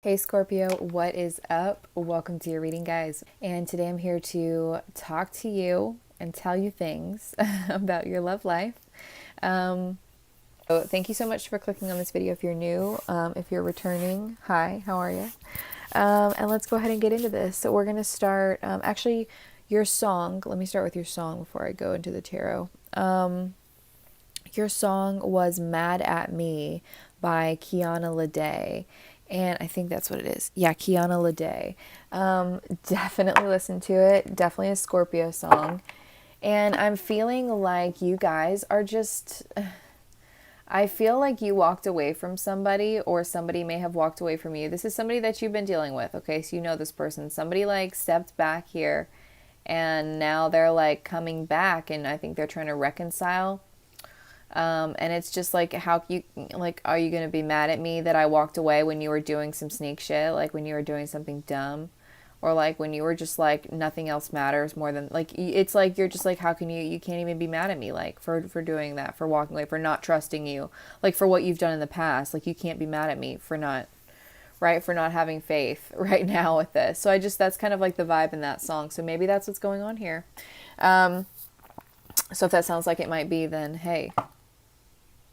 Hey Scorpio, what is up? Welcome to your reading, guys. And today I'm here to talk to you and tell you things about your love life. So thank you so much for clicking on this video if you're new. If you're returning, hi, how are you? And let's go ahead and get into this. So we're going to start, actually, your song. Let me start with your song before I go into the tarot. Your song was Mad at Me by Kiana Lede. And I think that's what it is. Yeah, Kiana Lede. Definitely listen to it. Definitely a Scorpio song. And I'm feeling like you guys are just... I feel like you walked away from somebody, or somebody may have walked away from you. This is somebody that you've been dealing with, okay? So you know this person. Somebody like stepped back here, and now they're like coming back, and I think they're trying to reconcile. And it's just like, how you, like, are you going to be mad at me that I walked away when you were doing some sneak shit? Like when you were doing something dumb, or like when you were just like, nothing else matters more than, like, it's like, you're just like, how can you can't even be mad at me, like for doing that, for walking away, for not trusting you, like for what you've done in the past. Like you can't be mad at me for not, right, for not having faith right now with this. So that's kind of like the vibe in that song. So maybe that's what's going on here. So if that sounds like it might be, then hey,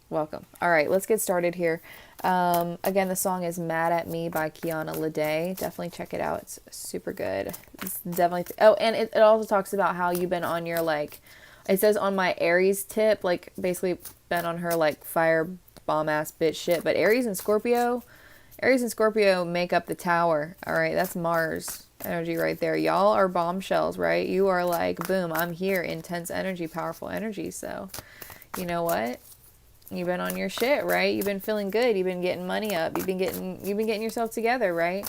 welcome. All right, let's get started here. Again, the song is Mad at Me by Kiana Lede. Definitely check it out. It's super good. It's definitely... and it also talks about how you've been on your, like... It says on my Aries tip, like, basically been on her, like, fire bomb-ass bitch shit. But Aries and Scorpio make up the tower. All right, that's Mars energy right there. Y'all are bombshells, right? You are like, boom, I'm here. Intense energy, powerful energy. So, you know what? You've been on your shit, right? You've been feeling good. You've been getting money up. You've been getting yourself together, right?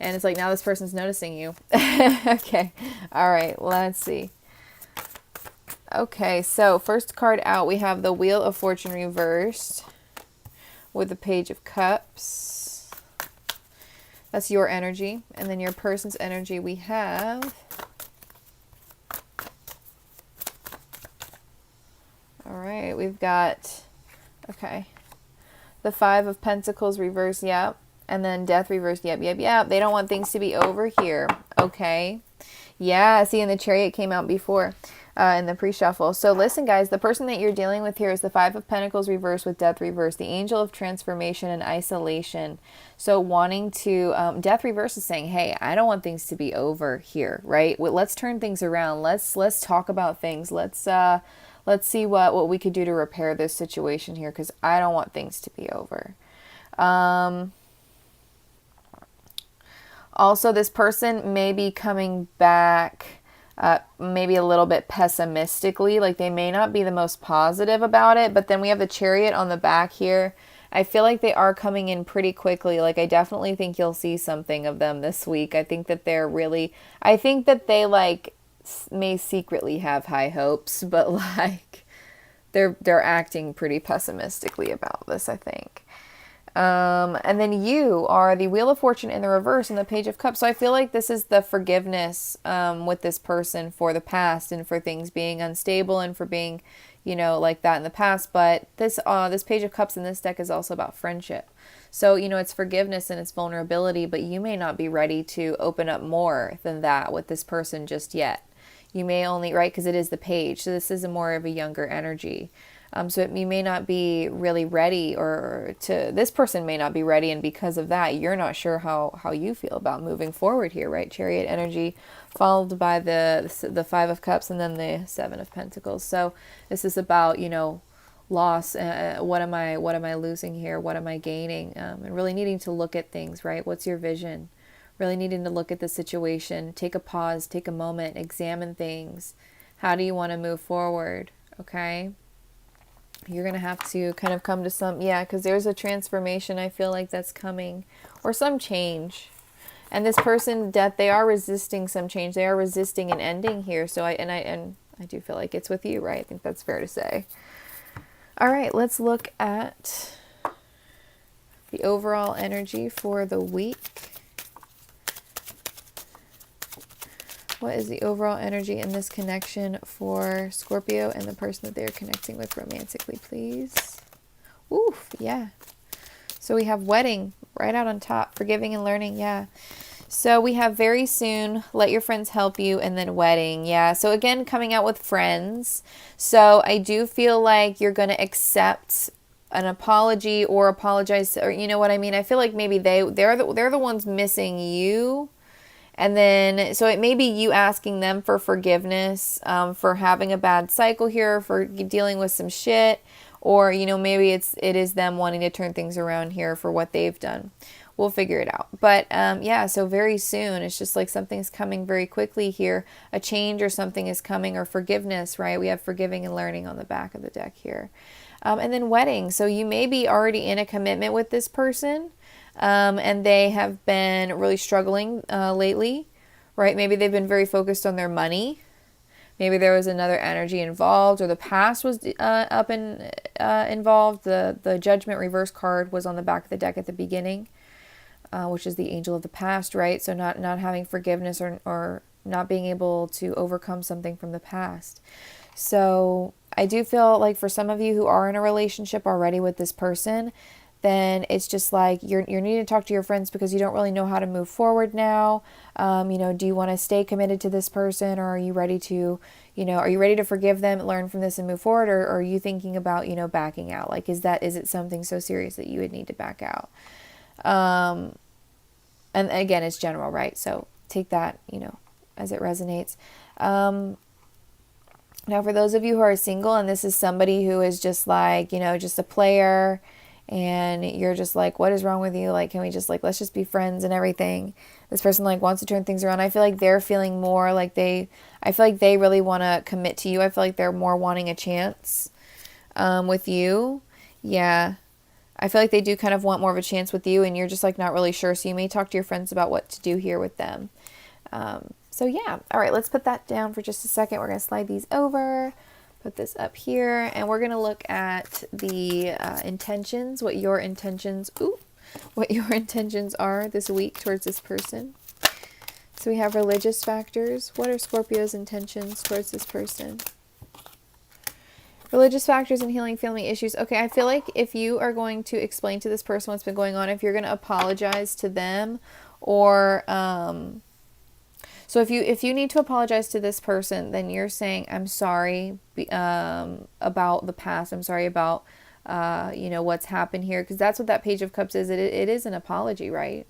And it's like now this person's noticing you. Okay. All right. Let's see. Okay. So first card out, we have the Wheel of Fortune reversed with the Page of Cups. That's your energy. And then your person's energy, we have... All right. We've got... Okay. The Five of Pentacles reversed, yep. And then Death reversed, yep. They don't want things to be over here. Okay. Yeah, see, and the Chariot came out before in the pre-shuffle. So listen, guys, the person that you're dealing with here is the Five of Pentacles reversed with Death reversed. The Angel of Transformation and Isolation. So wanting to... Death reverse is saying, hey, I don't want things to be over here, right? Well, let's turn things around. Let's talk about things. Let's see what we could do to repair this situation here, because I don't want things to be over. Also, this person may be coming back maybe a little bit pessimistically. Like they may not be the most positive about it, but then we have the Chariot on the back here. I feel like they are coming in pretty quickly. Like I definitely think you'll see something of them this week. I think that they like may secretly have high hopes, but like they're acting pretty pessimistically about this, I think. And then you are the Wheel of Fortune in the reverse and the Page of Cups. So I feel like this is the forgiveness with this person for the past and for things being unstable and for being, like that in the past. But this Page of Cups in this deck is also about friendship. So, it's forgiveness and it's vulnerability, but you may not be ready to open up more than that with this person just yet. You may only, right, because it is the Page. So this is more of a younger energy. You may not be really ready, this person may not be ready, and because of that, you're not sure how you feel about moving forward here, right? Chariot energy followed by the Five of Cups and then the Seven of Pentacles. So this is about, loss. What am I losing here? What am I gaining? And really needing to look at things, right? What's your vision? Really needing to look at the situation, take a pause, take a moment, examine things. How do you want to move forward? Okay. You're going to have to kind of come to some, because there's a transformation I feel like that's coming, or some change. And this person, Death, they are resisting some change. They are resisting an ending here. So I do feel like it's with you, right? I think that's fair to say. All right, let's look at the overall energy for the week. What is the overall energy in this connection for Scorpio and the person that they're connecting with romantically, please? Oof, yeah. So we have wedding, right out on top. Forgiving and learning, yeah. So we have very soon, let your friends help you, and then wedding. Yeah. So again, coming out with friends. So I do feel like you're going to accept an apology or apologize, or you know what I mean? I feel like maybe they're the ones missing you. And then, so it may be you asking them for forgiveness for having a bad cycle here, for dealing with some shit, or you know, maybe it is them wanting to turn things around here for what they've done. We'll figure it out. But yeah, so very soon, it's just like something's coming very quickly here. A change or something is coming, or forgiveness, right? We have forgiving and learning on the back of the deck here. And then wedding. So you may be already in a commitment with this person. And they have been really struggling lately, right? Maybe they've been very focused on their money. Maybe there was another energy involved, or the past was involved. The Judgment reverse card was on the back of the deck at the beginning, which is the angel of the past, right? So not having forgiveness, or not being able to overcome something from the past. So I do feel like for some of you who are in a relationship already with this person, then it's just like you're needing to talk to your friends because you don't really know how to move forward now. You know, do you want to stay committed to this person, or are you ready to, are you ready to forgive them, learn from this, and move forward, or are you thinking about, backing out? Like, is it something so serious that you would need to back out? And again, it's general, right? So take that, as it resonates. Now, for those of you who are single, and this is somebody who is just like, just a player, and you're just like, what is wrong with you? Like, can we just let's just be friends and everything? This person wants to turn things around. I feel like they're feeling more like I feel like they really want to commit to you. I feel like they're more wanting a chance with you. Yeah. I feel like they do kind of want more of a chance with you, and you're just not really sure. So you may talk to your friends about what to do here with them. So yeah. All right, let's put that down for just a second. We're going to slide these over. Put this up here, and we're going to look at the intentions, what your intentions are this week towards this person. So we have religious factors. What are Scorpio's intentions towards this person? Religious factors and healing family issues. Okay, I feel like if you are going to explain to this person what's been going on, if you're going to apologize to them, or so if you need to apologize to this person, then you're saying, I'm sorry about the past. I'm sorry about, what's happened here. Because that's what that Page of Cups is. It is an apology, right?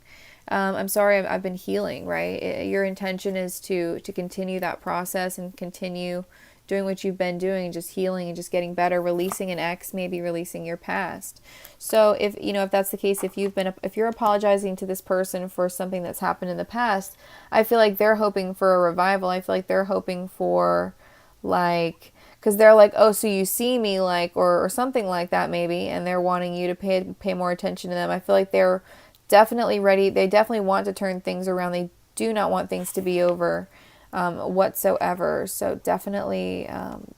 I'm sorry, I've been healing, right? Your intention is to continue that process and continue doing what you've been doing, just healing and just getting better, releasing an ex, maybe releasing your past. So if that's the case, if you're apologizing to this person for something that's happened in the past, I feel like they're hoping for a revival. I feel like they're hoping for because they're like, oh, so you see me or something like that maybe, and they're wanting you to pay more attention to them. I feel like they're definitely ready. They definitely want to turn things around. They do not want things to be over whatsoever. So definitely,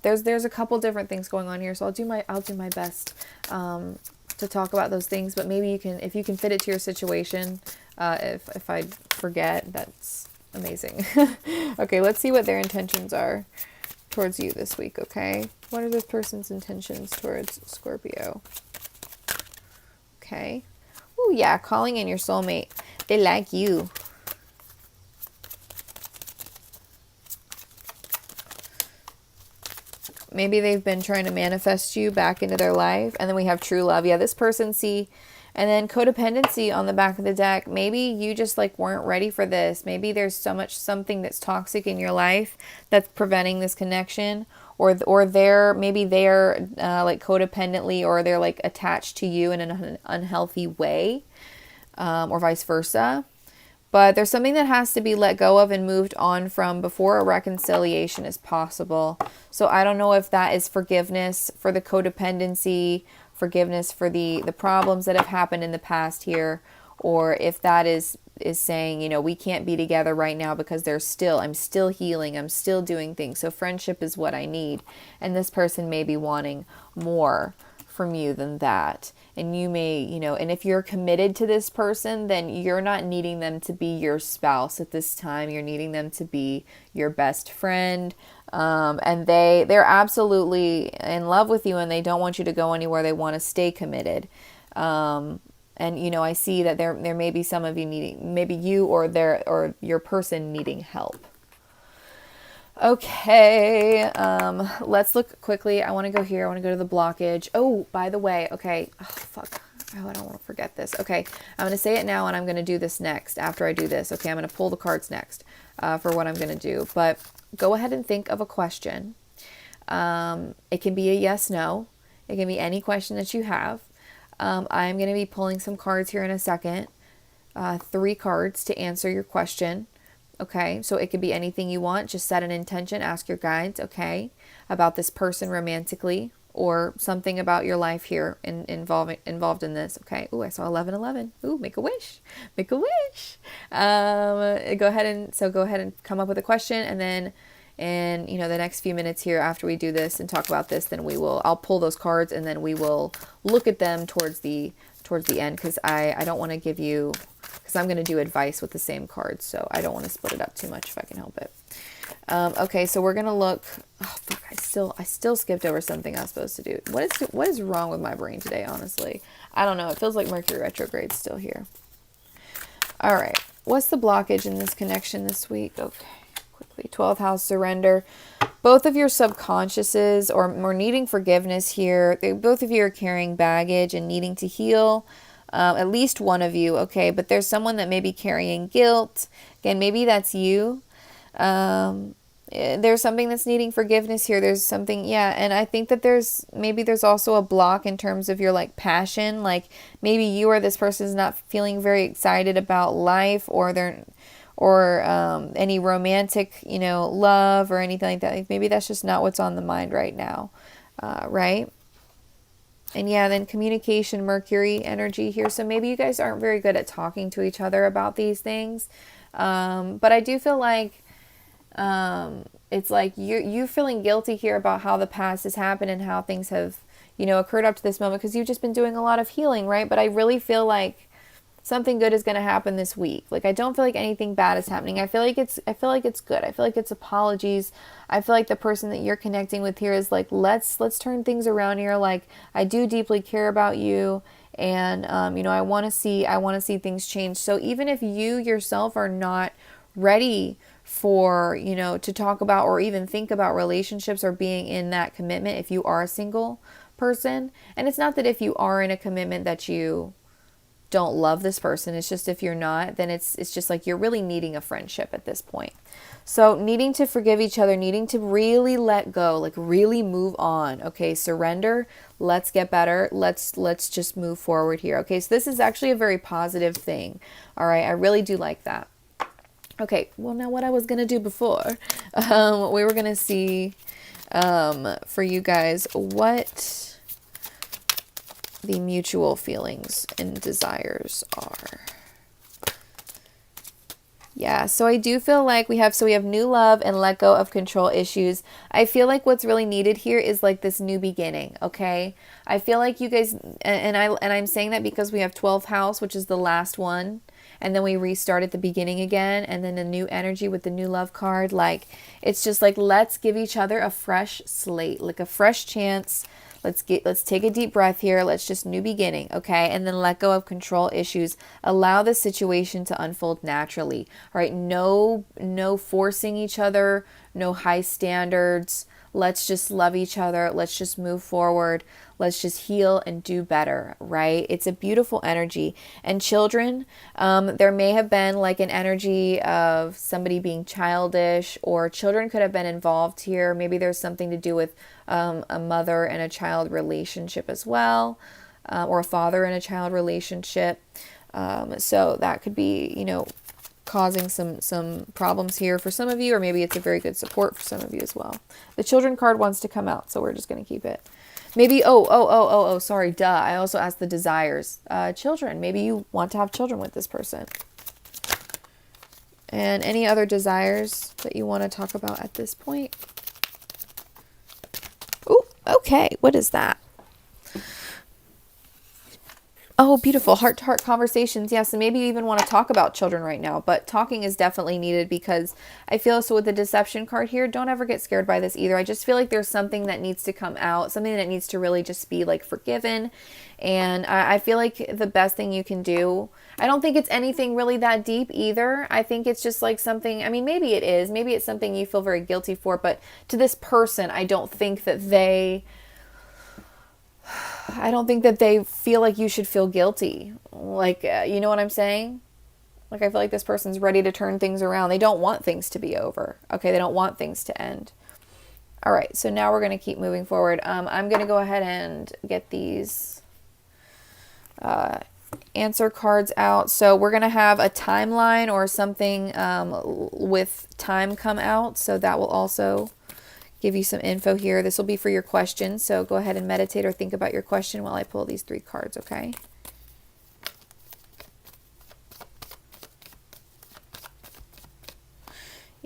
there's a couple different things going on here. So I'll do my best to talk about those things. But maybe if you can fit it to your situation. If I forget, that's amazing. Okay, let's see what their intentions are towards you this week. Okay, what are this person's intentions towards Scorpio? Okay. Oh yeah, calling in your soulmate. They like you. Maybe they've been trying to manifest you back into their life. And then we have true love. Yeah, this person, see. And then codependency on the back of the deck. Maybe you just weren't ready for this. Maybe there's something that's toxic in your life that's preventing this connection. Or they're codependently, or they're attached to you in an unhealthy way. Or vice versa. But there's something that has to be let go of and moved on from before a reconciliation is possible. So I don't know if that is forgiveness for the codependency, forgiveness for the problems that have happened in the past here, or if that is saying, we can't be together right now because I'm still healing, I'm still doing things. So friendship is what I need. And this person may be wanting more from you than that. And you may, and if you're committed to this person, then you're not needing them to be your spouse at this time. You're needing them to be your best friend. And they're absolutely in love with you, and they don't want you to go anywhere. They want to stay committed. And And, you know, I see that there may be some of you needing, maybe you or your person needing help. Okay, let's look quickly. I want to go here. I want to go to the blockage. Oh, by the way, okay. Oh, fuck. Oh, I don't want to forget this. Okay, I'm going to say it now, and I'm going to do this next after I do this. Okay, I'm going to pull the cards next for what I'm going to do. But go ahead and think of a question. It can be a yes, no. It can be any question that you have. I'm going to be pulling some cards here in a second. 3 cards to answer your question. Okay, so it could be anything you want. Just set an intention, ask your guides, okay, about this person romantically or something about your life here involved in this, okay. Ooh, I saw 1111. Ooh, make a wish. Make a wish. Go ahead and come up with a question, and then you know, the next few minutes here after we do this and talk about this, then I'll pull those cards, and then we will look at them towards the end, because I don't want to give you, because I'm going to do advice with the same cards, so I don't want to split it up too much if I can help it. Okay, so we're going to look. Oh, fuck, I still skipped over something I was supposed to do. What is wrong with my brain today, honestly? I don't know. It feels like Mercury retrograde's still here. All right. What's the blockage in this connection this week? Okay, quickly. 12th house, surrender. Both of your subconsciouses or needing forgiveness here. Both of you are carrying baggage and needing to heal. At least one of you, okay? But there's someone that may be carrying guilt. Again, maybe that's you. There's something that's needing forgiveness here. There's something, yeah. And I think that there's also a block in terms of your like passion. Like maybe you or this person is not feeling very excited about life, or any romantic, you know, love or anything like that. Like maybe that's just not what's on the mind right now, right? And yeah, then communication, Mercury energy here. So maybe you guys aren't very good at talking to each other about these things. But I do feel like it's like you feeling guilty here about how the past has happened and how things have, you know, occurred up to this moment, because you've just been doing a lot of healing, right? But I really feel like something good is going to happen this week. Like I don't feel like anything bad is happening. I feel like it's good. I feel like it's apologies. I feel like the person that you're connecting with here is like, let's turn things around here. Like I do deeply care about you, and you know, I want to see things change. So even if you yourself are not ready for, you know, to talk about or even think about relationships or being in that commitment, if you are a single person, and it's not that if you are in a commitment that you don't love this person, it's just if you're not, then it's just like you're really needing a friendship at this point. So needing to forgive each other, needing to really let go, like really move on. Okay, surrender. Let's get better. Let's just move forward here. Okay, so this is actually a very positive thing. All right, I really do like that. Okay, well now what I was going to do before, we were going to see for you guys what the mutual feelings and desires are. Yeah, so I do feel like we have new love and let go of control issues. I feel like what's really needed here is like this new beginning, okay? I feel like you guys, and I'm saying that because we have 12th house, which is the last one, and then we restart at the beginning again, and then a new energy with the new love card. Like, it's just like, let's give each other a fresh slate, like a fresh chance. Let's take a deep breath here. Let's just new beginning, okay? And then let go of control issues. Allow the situation to unfold naturally. All right, no forcing each other, no high standards. Let's just love each other. Let's just move forward. Let's just heal and do better, right? It's a beautiful energy. And children, there may have been like an energy of somebody being childish, or children could have been involved here. Maybe there's something to do with a mother and a child relationship as well, or a father and a child relationship. So that could be, you know, causing some problems here for some of you, or maybe it's a very good support for some of you as well. The children card wants to come out, so we're just going to keep it. Maybe, sorry, duh. I also asked the desires. Children, maybe you want to have children with this person. And any other desires that you want to talk about at this point? Ooh, okay, what is that? Oh, beautiful. Heart-to-heart conversations. Yes, and maybe you even want to talk about children right now, but talking is definitely needed because I feel so with the deception card here, don't ever get scared by this either. I just feel like there's something that needs to come out, something that needs to really just be like forgiven. And I feel like the best thing you can do, I don't think it's anything really that deep either. I think it's just like something, I mean, maybe it is. Maybe it's something you feel very guilty for, but to this person, I don't think that they feel like you should feel guilty. Like, you know what I'm saying? Like, I feel like this person's ready to turn things around. They don't want things to be over. Okay, they don't want things to end. All right, so now we're going to keep moving forward. I'm going to go ahead and get these answer cards out. So we're going to have a timeline or something with time come out. So that will also give you some info here. This will be for your question. So go ahead and meditate or think about your question while I pull these 3 cards, okay?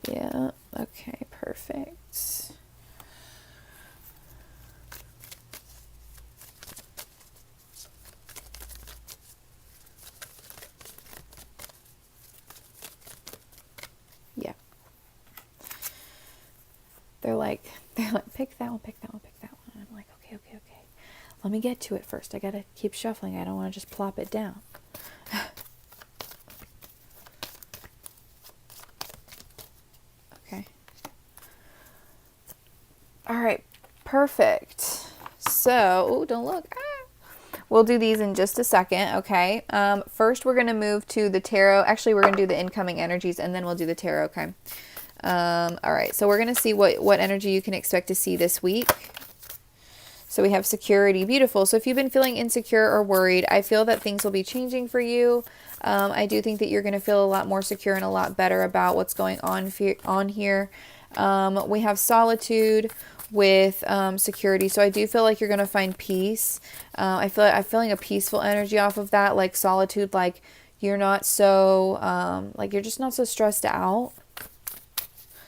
Yeah, okay, perfect. Yeah. They're like, pick that one, pick that one, pick that one. And I'm like, okay. Let me get to it first. I gotta keep shuffling. I don't want to just plop it down. Okay. All right, perfect. So, oh, don't look. We'll do these in just a second, okay? First, we're going to move to the tarot. Actually, we're going to do the incoming energies, and then we'll do the tarot, okay? All right, so we're going to see what energy you can expect to see this week. So we have security. Beautiful. So if you've been feeling insecure or worried, I feel that things will be changing for you. I do think that you're going to feel a lot more secure and a lot better about what's going on here. We have solitude with security. So I do feel like you're going to find peace. I'm feeling a peaceful energy off of that, like solitude, like you're not so, like you're just not so stressed out.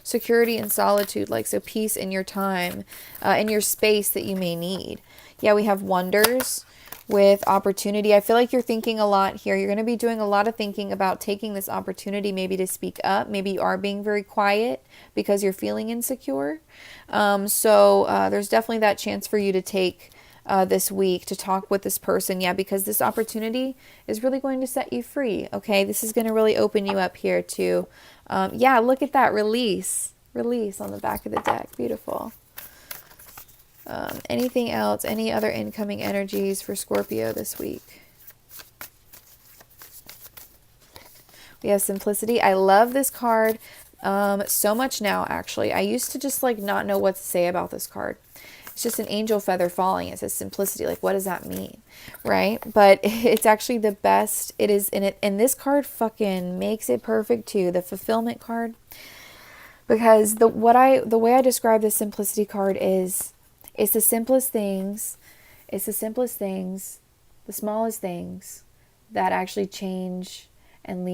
Security and solitude, like so peace in your time, in your space that you may need. Yeah, we have wonders with opportunity. I feel like you're thinking a lot here. You're going to be doing a lot of thinking about taking this opportunity maybe to speak up. Maybe you are being very quiet because you're feeling insecure. So there's definitely that chance for you to take this week to talk with this person. Yeah, because this opportunity is really going to set you free. Okay, this is going to really open you up here to, yeah, look at that release on the back of the deck. Beautiful. Anything else? Any other incoming energies for Scorpio this week? We have simplicity. I love this card so much now, actually. I used to just like not know what to say about this card. It's just an angel feather falling. It says simplicity. Like, what does that mean? Right? But it's actually the best. It is in it. And this card fucking makes it perfect too. The fulfillment card. Because the way I describe this simplicity card is, it's the simplest things. It's the simplest things, the smallest things that actually change and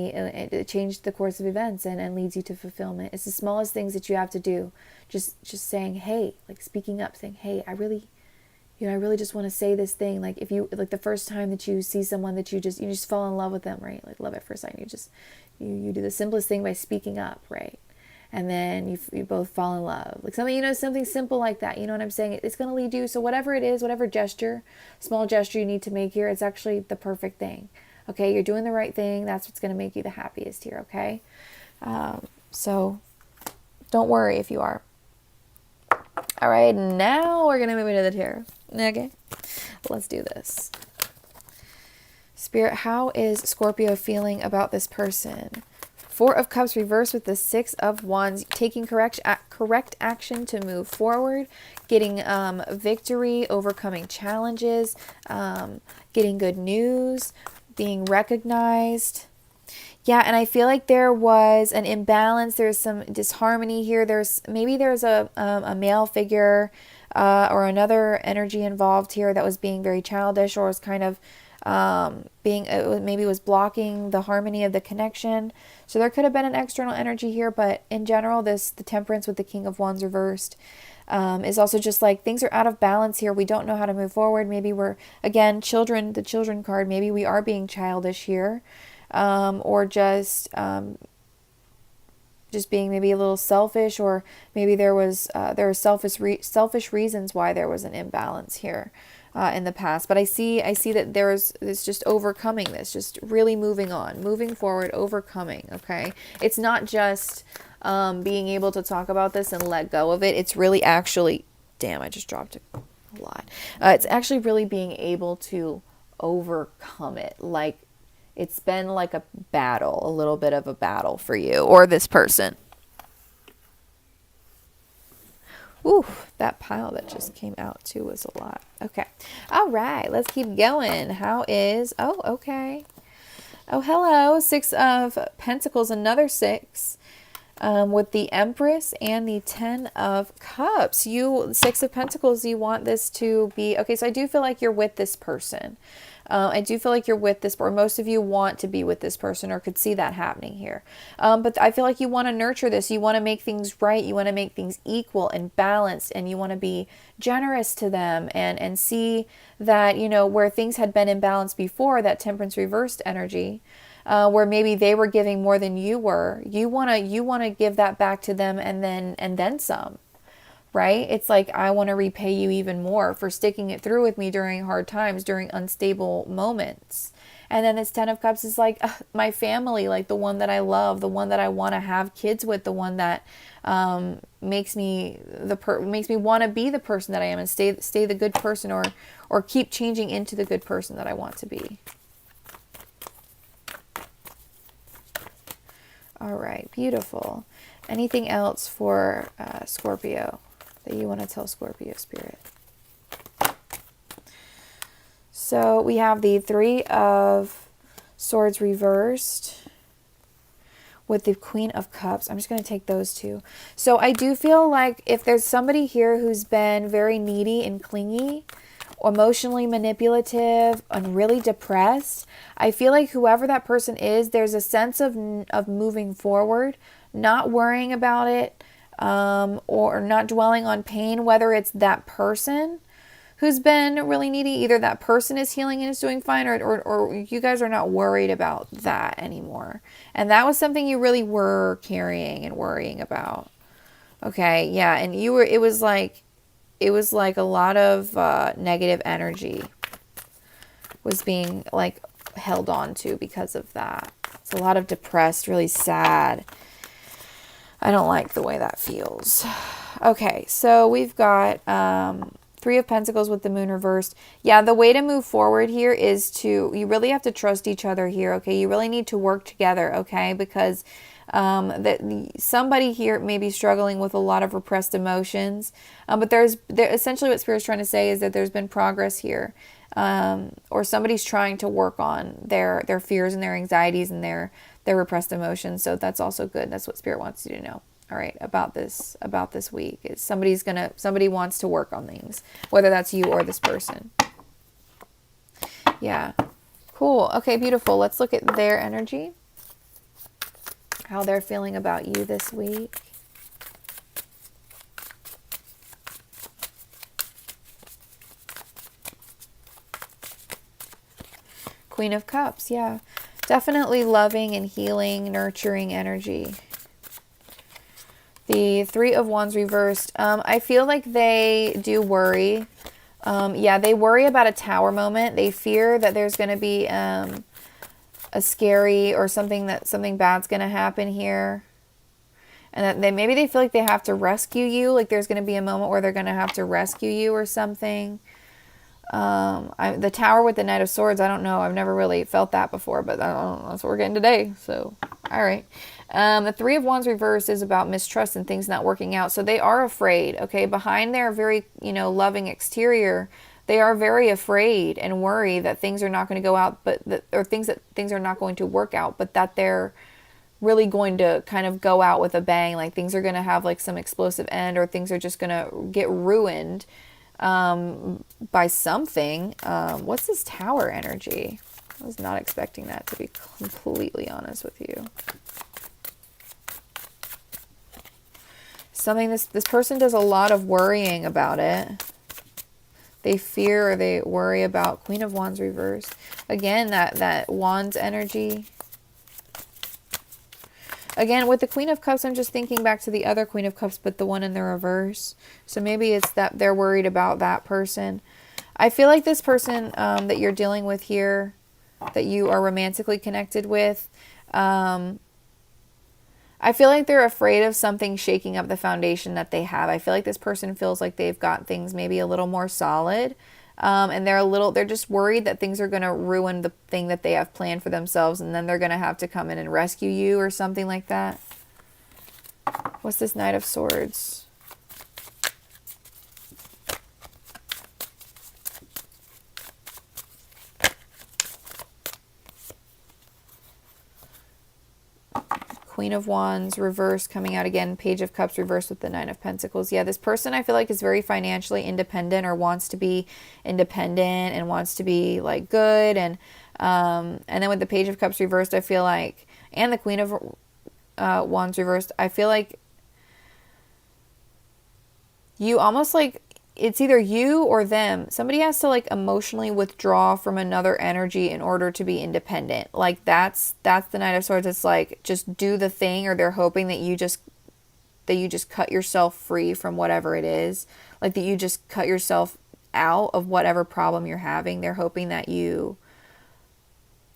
change the course of events and leads you to fulfillment. It's the smallest things that you have to do. Just saying, hey, like speaking up, saying, hey, I really just want to say this thing. Like if you, like the first time that you see someone that you just fall in love with them, right? Like love at first sight. You do the simplest thing by speaking up, right? And then you both fall in love. Like something simple like that. You know what I'm saying? It's going to lead you. So whatever it is, whatever small gesture you need to make here, it's actually the perfect thing. Okay, you're doing the right thing. That's what's going to make you the happiest here, okay? So don't worry if you are. All right, now we're going to move into the tarot. Okay, let's do this. Spirit, how is Scorpio feeling about this person? 4 of Cups reversed with the 6 of Wands. Taking correct action to move forward. Getting victory, overcoming challenges. Getting good news. Being recognized. Yeah, and I feel like there was an imbalance. There's some disharmony here. There's a male figure or another energy involved here that was being very childish or was kind of maybe was blocking the harmony of the connection. So there could have been an external energy here, but in general, the Temperance with the King of Wands reversed is also just like things are out of balance here. We don't know how to move forward. Maybe we're, again, the children card, maybe we are being childish here, or just being maybe a little selfish, or maybe there were selfish reasons why there was an imbalance here in the past. But I see that there's just overcoming this, just really moving on, moving forward, overcoming. Okay, it's not just being able to talk about this and let go of it. It's really actually, damn, I just dropped a lot. It's actually really being able to overcome it. Like, it's been like a battle, a little bit of a battle for you or this person. Ooh, that pile that just came out too was a lot. Okay. All right, let's keep going. Okay. Oh, hello. 6 of Pentacles, another 6. With the Empress and the 10 of Cups. 6 of Pentacles, you want this to be, okay, so I do feel like you're with this person. I do feel like you're with this, or most of you want to be with this person or could see that happening here. But I feel like you want to nurture this. You want to make things right. You want to make things equal and balanced, and you want to be generous to them and see that, where things had been imbalanced before, that Temperance reversed energy, where maybe they were giving more than you were. You want to give that back to them and then some. Right? It's like, I want to repay you even more for sticking it through with me during hard times, during unstable moments. And then this 10 of Cups is like my family, like the one that I love, the one that I want to have kids with, the one that makes me want to be the person that I am and stay the good person, or keep changing into the good person that I want to be. All right, beautiful. Anything else for Scorpio that you want to tell Scorpio Spirit? So we have the 3 of Swords reversed with the Queen of Cups. I'm just going to take those two. So I do feel like if there's somebody here who's been very needy and clingy, emotionally manipulative, and really depressed, I feel like whoever that person is, there's a sense of moving forward, not worrying about it, or not dwelling on pain, whether it's that person who's been really needy, either that person is healing and is doing fine, or you guys are not worried about that anymore. And that was something you really were carrying and worrying about. Okay, yeah, and it was like a lot of negative energy was being like held on to because of that. It's a lot of depressed, really sad. I don't like the way that feels. Okay, so we've got 3 of Pentacles with the Moon reversed. Yeah, the way to move forward here is you really have to trust each other here, okay? You really need to work together, okay? Because somebody here may be struggling with a lot of repressed emotions. But essentially what Spirit's trying to say is that there's been progress here. Or somebody's trying to work on their fears and their anxieties and their repressed emotions. So that's also good. That's what Spirit wants you to know. All right, about this week is somebody wants to work on things, whether that's you or this person. Yeah, cool. Okay, beautiful. Let's look at their energy, how they're feeling about you this week. Queen of Cups, yeah. Definitely loving and healing, nurturing energy. The 3 of Wands reversed. I feel like they do worry. Yeah, they worry about a tower moment. They fear that there's going to be a scary or something bad's going to happen here. And that maybe they feel like they have to rescue you. Like there's going to be a moment where they're going to have to rescue you or something. The Tower with the Knight of Swords, I don't know. I've never really felt that before, but I don't know. That's what we're getting today. So, all right. The 3 of Wands reversed is about mistrust and things not working out. So they are afraid, okay? Behind their very, loving exterior, they are very afraid and worry that things are not going to go out, things are not going to work out, but that they're really going to kind of go out with a bang. Like things are going to have like some explosive end, or things are just going to get ruined. by something. What's this Tower energy? I was not expecting that, to be completely honest with you. Something this person does a lot of worrying about it. They fear or they worry about Queen of Wands reversed. Again, that Wands energy. Again, with the Queen of Cups, I'm just thinking back to the other Queen of Cups, but the one in the reverse. So maybe it's that they're worried about that person. I feel like this person that you're dealing with here, that you are romantically connected with, I feel like they're afraid of something shaking up the foundation that they have. I feel like this person feels like they've got things maybe a little more solid. And they're just worried that things are going to ruin the thing that they have planned for themselves. And then they're going to have to come in and rescue you or something like that. What's this Knight of Swords? Queen of Wands reverse coming out again. Page of Cups reversed with the Nine of Pentacles. Yeah, this person I feel like is very financially independent or wants to be independent and wants to be like good. And then with the Page of Cups reversed, I feel like, and the Queen of Wands reversed, I feel like you almost like, it's either you or them. Somebody has to like emotionally withdraw from another energy in order to be independent. Like that's the Knight of Swords. It's like, just do the thing, or they're hoping that you just cut yourself free from whatever it is. Like that you just cut yourself out of whatever problem you're having. They're hoping that you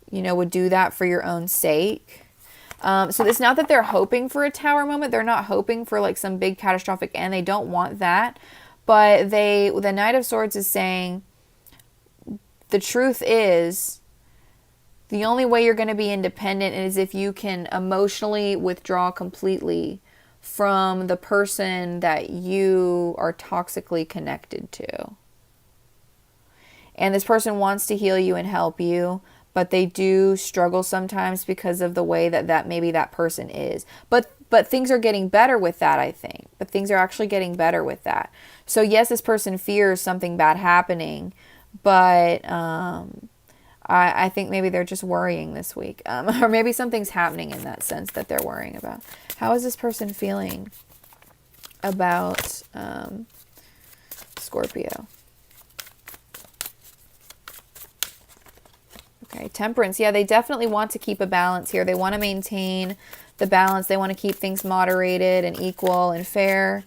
would do that for your own sake. So it's not that they're hoping for a Tower moment. They're not hoping for like some big catastrophic end. They don't want that. But the Knight of Swords is saying, the truth is, the only way you're going to be independent is if you can emotionally withdraw completely from the person that you are toxically connected to. And this person wants to heal you and help you, but they do struggle sometimes because of the way that maybe that person is. But things are getting better with that, I think. But things are actually getting better with that. So yes, this person fears something bad happening, but I think maybe they're just worrying this week. Or maybe something's happening in that sense that they're worrying about. How is this person feeling about Scorpio? Okay, Temperance. Yeah, they definitely want to keep a balance here. They want to maintain the balance. They want to keep things moderated and equal and fair.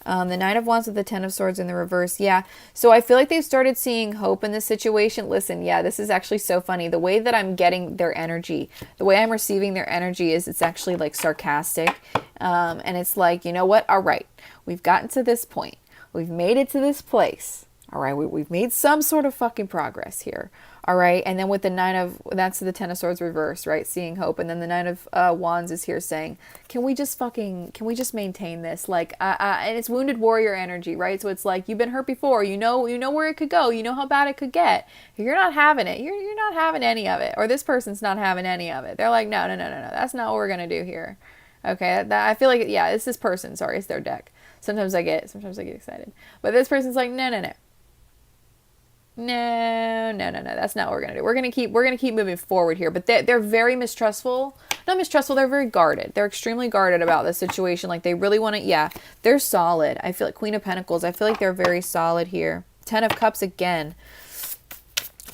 The Nine of Wands with the Ten of Swords in the reverse. Yeah, so I feel like they've started seeing hope in this situation. Listen, yeah, this is actually so funny. The way that I'm getting their energy, the way I'm receiving their energy is it's actually like sarcastic. And it's like, you know what? All right, we've gotten to this point. We've made it to this place. All right, we've made some sort of fucking progress here. All right, and then with the that's the Ten of Swords reverse, right? Seeing hope. And then the Nine of Wands is here saying, can we just maintain this? Like, and it's wounded warrior energy, right? So it's like, you've been hurt before, you know where it could go, you know how bad it could get. You're not having it. You're not having any of it. Or this person's not having any of it. They're like, no. That's not what we're going to do here. Okay, I feel like, yeah, it's this person. Sorry, it's their deck. Sometimes I get excited. But this person's like, no. No, that's not what we're gonna do. We're gonna keep moving forward here. But they're very mistrustful. Not mistrustful, they're very guarded. They're extremely guarded about this situation. Like they really want to, yeah, they're solid. I feel like Queen of Pentacles, I feel like they're very solid here. Ten of Cups again.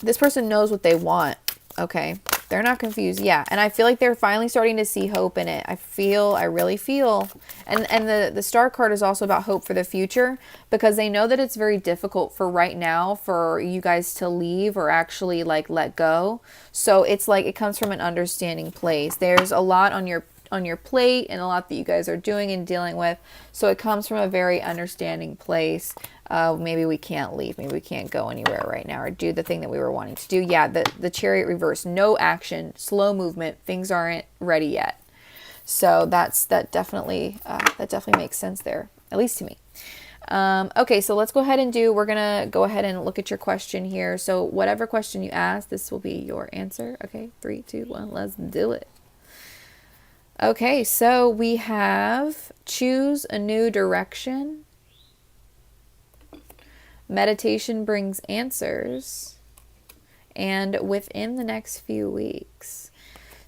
This person knows what they want. Okay. They're not confused. Yeah. And I feel like they're finally starting to see hope in it. I really feel. And the Star card is also about hope for the future, because they know that it's very difficult for right now for you guys to leave or actually like let go. So it's like it comes from an understanding place. There's a lot on your plate and a lot that you guys are doing and dealing with. So it comes from a very understanding place. Maybe we can't leave. Maybe we can't go anywhere right now or do the thing that we were wanting to do. Yeah, the Chariot reverse, no action, slow movement. Things aren't ready yet. So that definitely makes sense there, at least to me. Okay, so let's go ahead and we're going to go ahead and look at your question here. So whatever question you ask, this will be your answer. Okay, 3, 2, 1, let's do it. Okay, so we have choose a new direction. Meditation brings answers, and within the next few weeks.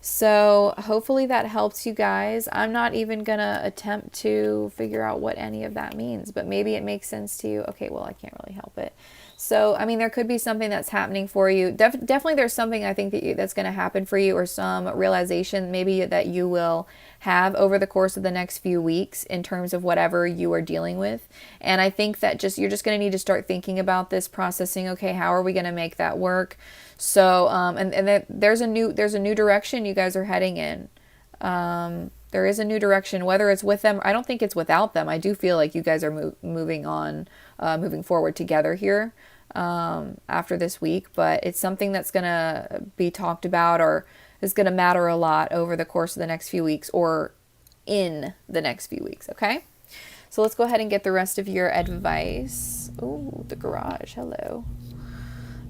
So hopefully that helps you guys. I'm not even going to attempt to figure out what any of that means, but maybe it makes sense to you. Okay, well, I can't really help it. So, I mean, there could be something that's happening for you. Definitely there's something I think that's going to happen for you, or some realization maybe that you will have over the course of the next few weeks in terms of whatever you are dealing with. And I think that you're just going to need to start thinking about this, processing, okay, how are we going to make that work? So, and there's a new direction you guys are heading in. There is a new direction, whether it's with them. I don't think it's without them. I do feel like you guys are moving forward together here after this week, but it's something that's going to be talked about, or is going to matter a lot over the course of the next few weeks, or in the next few weeks. Okay. So let's go ahead and get the rest of your advice. Oh, the garage. Hello.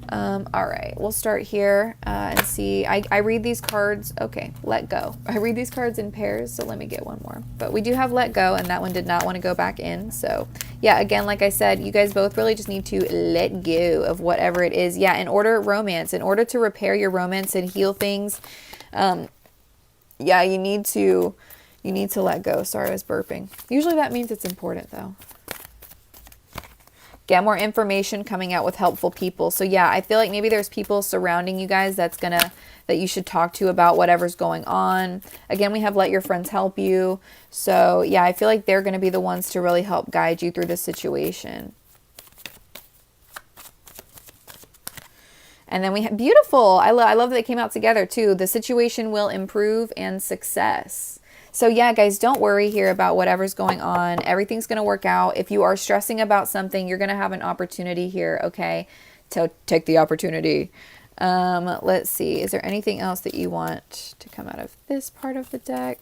All right, we'll start here and see. I read these cards. Okay, let go. I read these cards in pairs, so let me get one more. But we do have let go, and that one did not want to go back in. So yeah, again, like I said, you guys both really just need to let go of whatever it is. Yeah, in order to repair your romance and heal things, yeah, you need to let go. Sorry, I was burping. Usually that means it's important, though. Get more information coming out with helpful people. So yeah, I feel like maybe there's people surrounding you guys that you should talk to about whatever's going on. Again, we have let your friends help you. So yeah, I feel like they're going to be the ones to really help guide you through this situation. And then we have beautiful. I love that they came out together too. The situation will improve, and success. So yeah, guys, don't worry here about whatever's going on. Everything's going to work out. If you are stressing about something, you're going to have an opportunity here, okay, to take the opportunity. Let's see. Is there anything else that you want to come out of this part of the deck?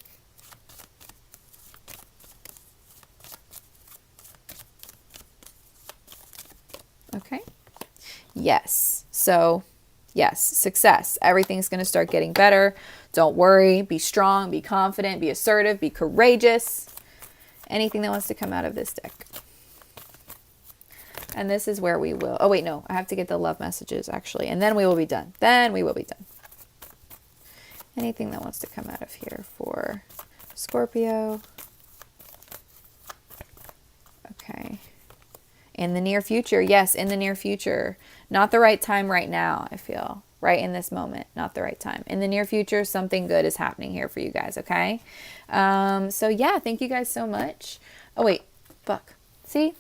Okay. Yes. So, yes, success. Everything's going to start getting better. Don't worry. Be strong. Be confident. Be assertive. Be courageous. Anything that wants to come out of this deck. And this is where we will... Oh, wait, no. I have to get the love messages, actually. And then we will be done. Then we will be done. Anything that wants to come out of here for Scorpio. Okay. In the near future. Yes, in the near future. Not the right time right now, I feel. Right in this moment. Not the right time. In the near future, something good is happening here for you guys, okay? So, yeah, thank you guys so much. Oh, wait. Fuck. See?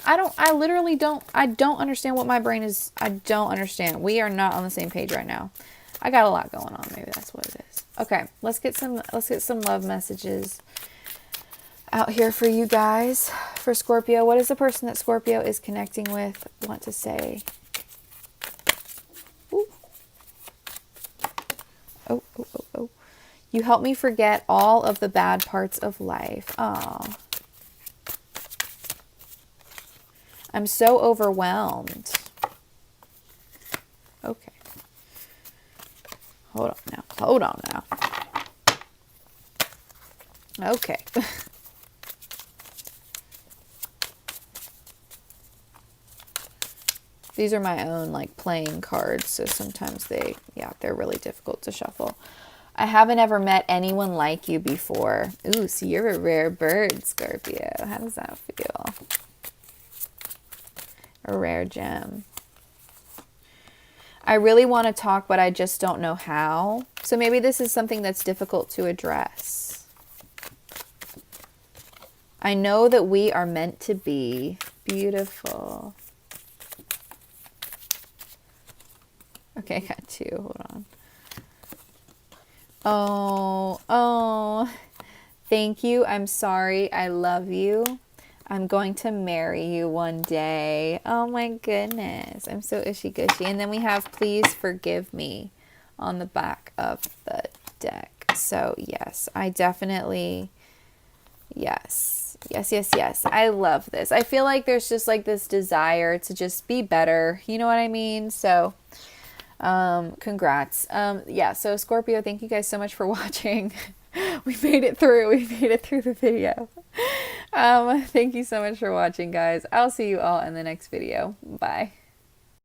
I don't understand what my brain is. I don't understand. We are not on the same page right now. I got a lot going on. Maybe that's what it is. Okay, let's get some love messages out here for you guys. For Scorpio, what does the person that Scorpio is connecting with want to say? Ooh. Oh. You help me forget all of the bad parts of life. Aw. I'm so overwhelmed. Okay. Hold on now. Okay. These are my own like playing cards, so sometimes they're really difficult to shuffle. I haven't ever met anyone like you before. Ooh, so you're a rare bird, Scorpio. How does that feel? A rare gem. I really want to talk, but I just don't know how. So maybe this is something that's difficult to address. I know that we are meant to be. Beautiful. Okay, I got two. Hold on. Oh, thank you. I'm sorry. I love you. I'm going to marry you one day. Oh my goodness. I'm so ishy-gushy. And then we have please forgive me on the back of the deck. So yes, I definitely, yes. I love this. I feel like there's just like this desire to just be better. You know what I mean? So congrats. Yeah, so Scorpio, thank you guys so much for watching. We made it through the video. Thank you so much for watching, guys. I'll see you all in the next video. Bye.